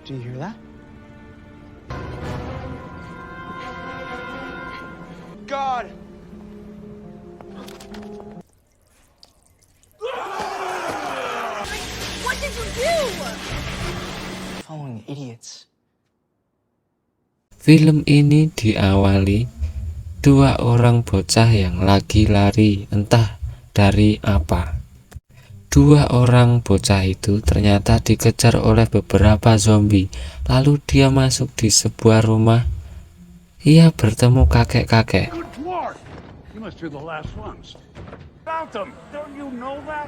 Do you hear that? God! What did you do? Following idiots. Film ini diawali dua orang bocah yang lagi lari entah dari apa. Dua orang bocah itu ternyata dikejar oleh beberapa zombie. Lalu dia masuk di sebuah rumah. Ia bertemu kakek-kakek. Good Lord! You must be the last ones. About them! Don't you know that?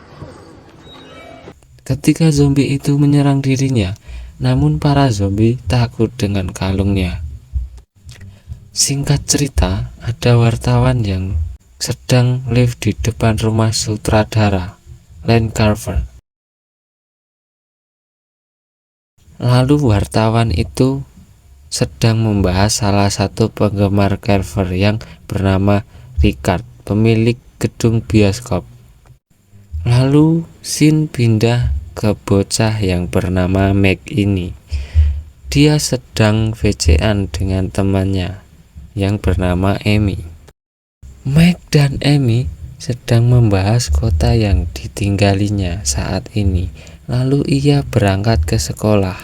Ketika zombie itu menyerang dirinya, namun para zombie takut dengan kalungnya. Singkat cerita, ada wartawan yang sedang live di depan rumah sutradara Len Carver. Lalu wartawan itu sedang membahas salah satu penggemar Carver yang bernama Richard, pemilik gedung bioskop. Lalu scene pindah ke bocah yang bernama Meg ini. Dia sedang VC-an dengan temannya yang bernama Amy. Meg dan Amy sedang membahas kota yang ditinggalinya saat ini. Lalu ia berangkat ke sekolah.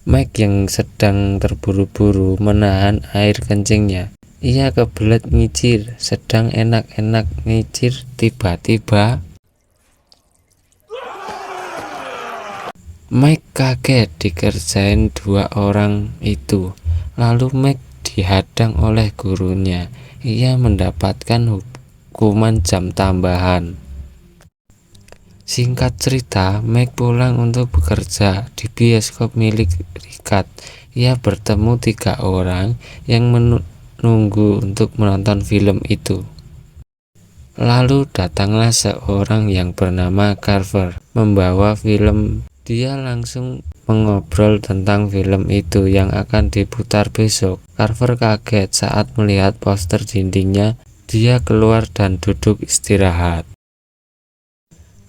Meg yang sedang terburu-buru menahan air kencingnya. Ia kebelet ngicir, sedang enak-enak ngicir, tiba-tiba Meg kaget dikerjain dua orang itu. Lalu Meg dihadang oleh gurunya. Ia mendapatkan hukuman jam tambahan. Singkat cerita, Meg pulang untuk bekerja di bioskop milik Richard. Ia bertemu tiga orang yang menunggu untuk menonton film itu. Lalu datanglah seorang yang bernama Carver membawa film. Dia langsung mengobrol tentang film itu yang akan diputar besok. Carver kaget saat melihat poster dindingnya. Dia keluar dan duduk istirahat.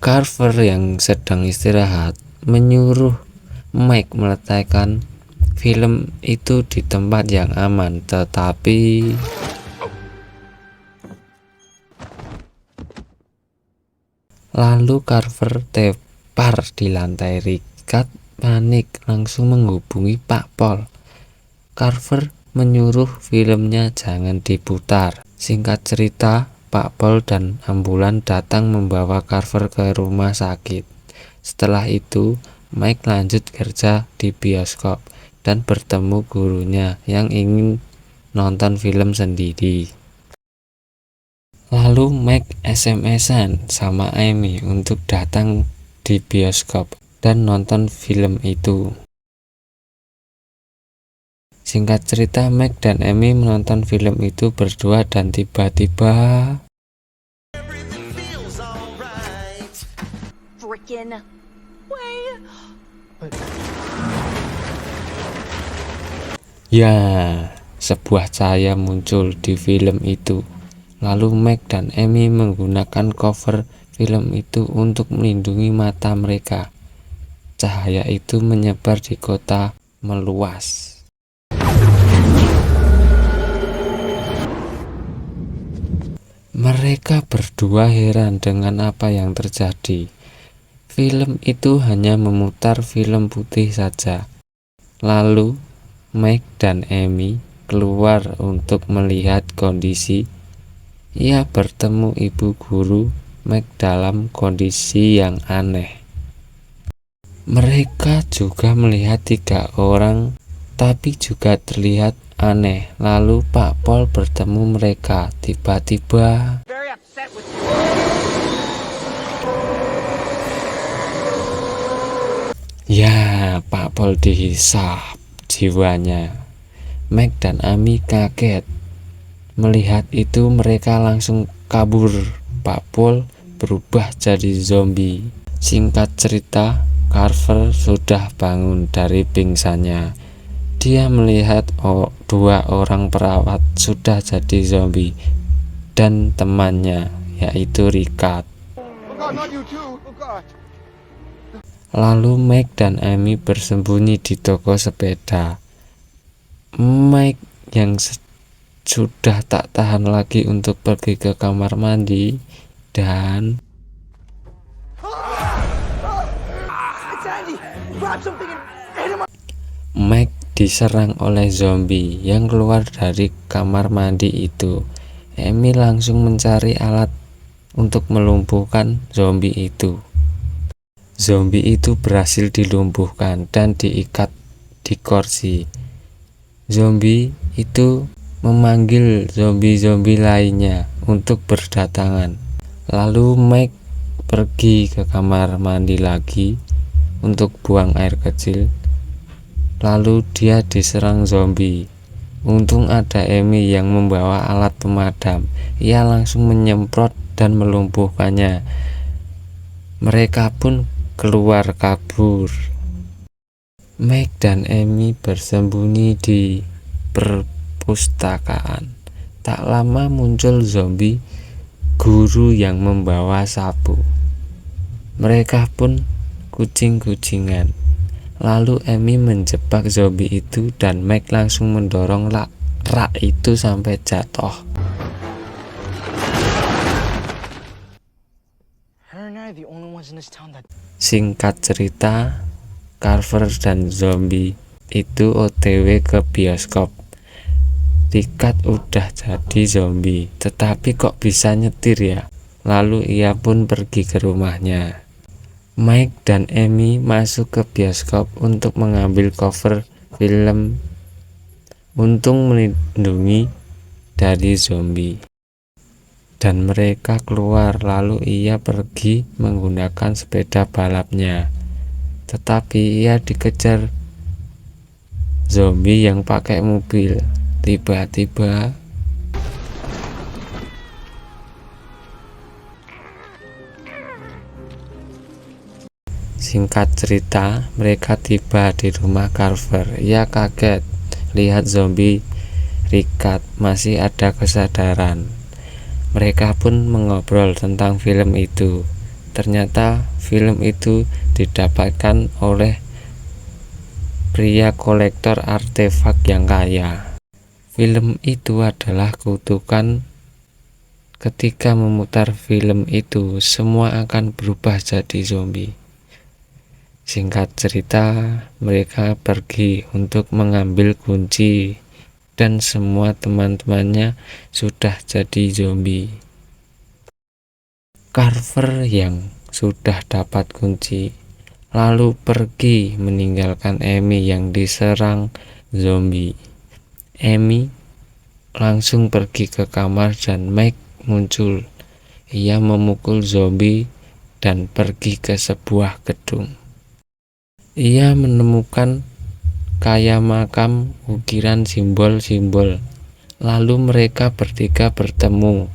Carver yang sedang istirahat menyuruh Mike meletakkan film itu di tempat yang aman, tetapi lalu Carver tepar di lantai. Richard panik langsung menghubungi Pak Paul. Carver menyuruh filmnya jangan diputar. Singkat cerita, Pak Paul dan ambulan datang membawa Carver ke rumah sakit. Setelah itu, Mike lanjut kerja di bioskop dan bertemu gurunya yang ingin nonton film sendiri. Lalu Mike SMS-an sama Amy untuk datang di bioskop dan nonton film itu. Singkat cerita, Meg dan Amy menonton film itu berdua dan tiba-tiba Frickin' way. ya, sebuah cahaya muncul di film itu. Lalu Meg dan Amy menggunakan cover film itu untuk melindungi mata mereka. Cahaya itu menyebar di kota meluas. Mereka berdua heran dengan apa yang terjadi. Film itu hanya memutar film putih saja. Lalu Meg dan Amy keluar untuk melihat kondisi. Ia bertemu ibu guru Meg dalam kondisi yang aneh. Mereka juga melihat tiga orang, tapi juga terlihat aneh. Lalu Pak Paul bertemu mereka. Tiba-tiba Very upset with you. ya, Pak Paul dihisap jiwanya. Meg dan Amy kaget. Melihat itu mereka langsung kabur. Pak Paul berubah jadi zombie. Singkat cerita, Carver sudah bangun dari pingsannya. Dia melihat dua orang perawat sudah jadi zombie dan temannya, yaitu Richard. Oh God, not you too. Oh God. Lalu Mike dan Amy bersembunyi di toko sepeda. Mike yang sudah tak tahan lagi untuk pergi ke kamar mandi dan Mike diserang oleh zombie yang keluar dari kamar mandi itu. Amy langsung mencari alat untuk melumpuhkan zombie itu. Zombie itu berhasil dilumpuhkan dan diikat di kursi. Zombie itu memanggil zombie-zombie lainnya untuk berdatangan. Lalu Mike pergi ke kamar mandi lagi untuk buang air kecil. Lalu dia diserang zombie. Untung ada Amy yang membawa alat pemadam. Ia langsung menyemprot dan melumpuhkannya. Mereka pun keluar kabur. Mike dan Amy bersembunyi di perpustakaan. Tak lama muncul zombie guru yang membawa sapu. Mereka pun kucing-kucingan. Lalu Amy menjebak zombie itu dan Mike langsung mendorong rak itu sampai jatuh. Her and I are the only ones in this town that... Singkat cerita, Carver dan zombie itu OTW ke bioskop. Rikat udah jadi zombie, tetapi kok bisa nyetir ya? Lalu ia pun pergi ke rumahnya. Mike dan Amy masuk ke bioskop untuk mengambil cover film untuk melindungi dari zombie. Dan mereka keluar, lalu ia pergi menggunakan sepeda balapnya. Tetapi ia dikejar zombie yang pakai mobil. Tiba-tiba singkat cerita, mereka tiba di rumah Carver. Ia kaget lihat zombie Rikat masih ada kesadaran. Mereka pun mengobrol tentang film itu. Ternyata film itu didapatkan oleh pria kolektor artefak yang kaya. Film itu adalah kutukan. Ketika memutar film itu, semua akan berubah jadi zombie. Singkat cerita, mereka pergi untuk mengambil kunci dan semua teman-temannya sudah jadi zombie. Carver yang sudah dapat kunci lalu pergi meninggalkan Amy yang diserang zombie. Amy langsung pergi ke kamar dan Mike muncul. Ia memukul zombie dan pergi ke sebuah gedung. Ia menemukan kayak makam ukiran simbol-simbol. Lalu mereka bertiga bertemu.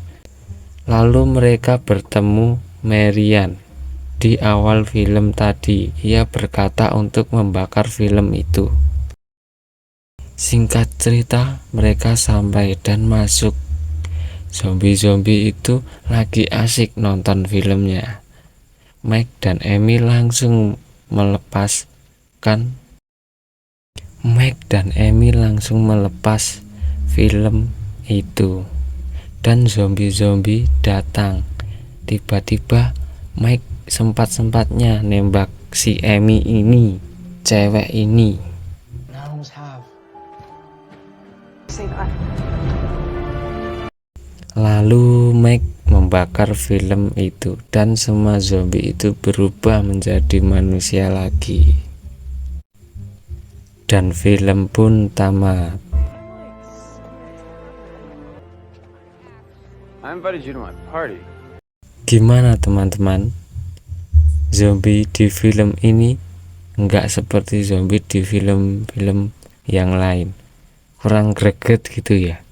Marian. Di awal film tadi, ia berkata untuk membakar film itu. Singkat cerita, mereka sampai dan masuk. Zombie-zombie itu lagi asik nonton filmnya. Mike dan Amy langsung melepas film itu dan zombie-zombie datang. Tiba-tiba Mike sempat-sempatnya nembak si Amy ini, cewek ini. Lalu Mike membakar film itu dan semua zombie itu berubah menjadi manusia lagi. Dan film pun tamat. Gimana teman-teman? Zombie di film ini enggak seperti zombie di film-film yang lain. Kurang greget gitu ya.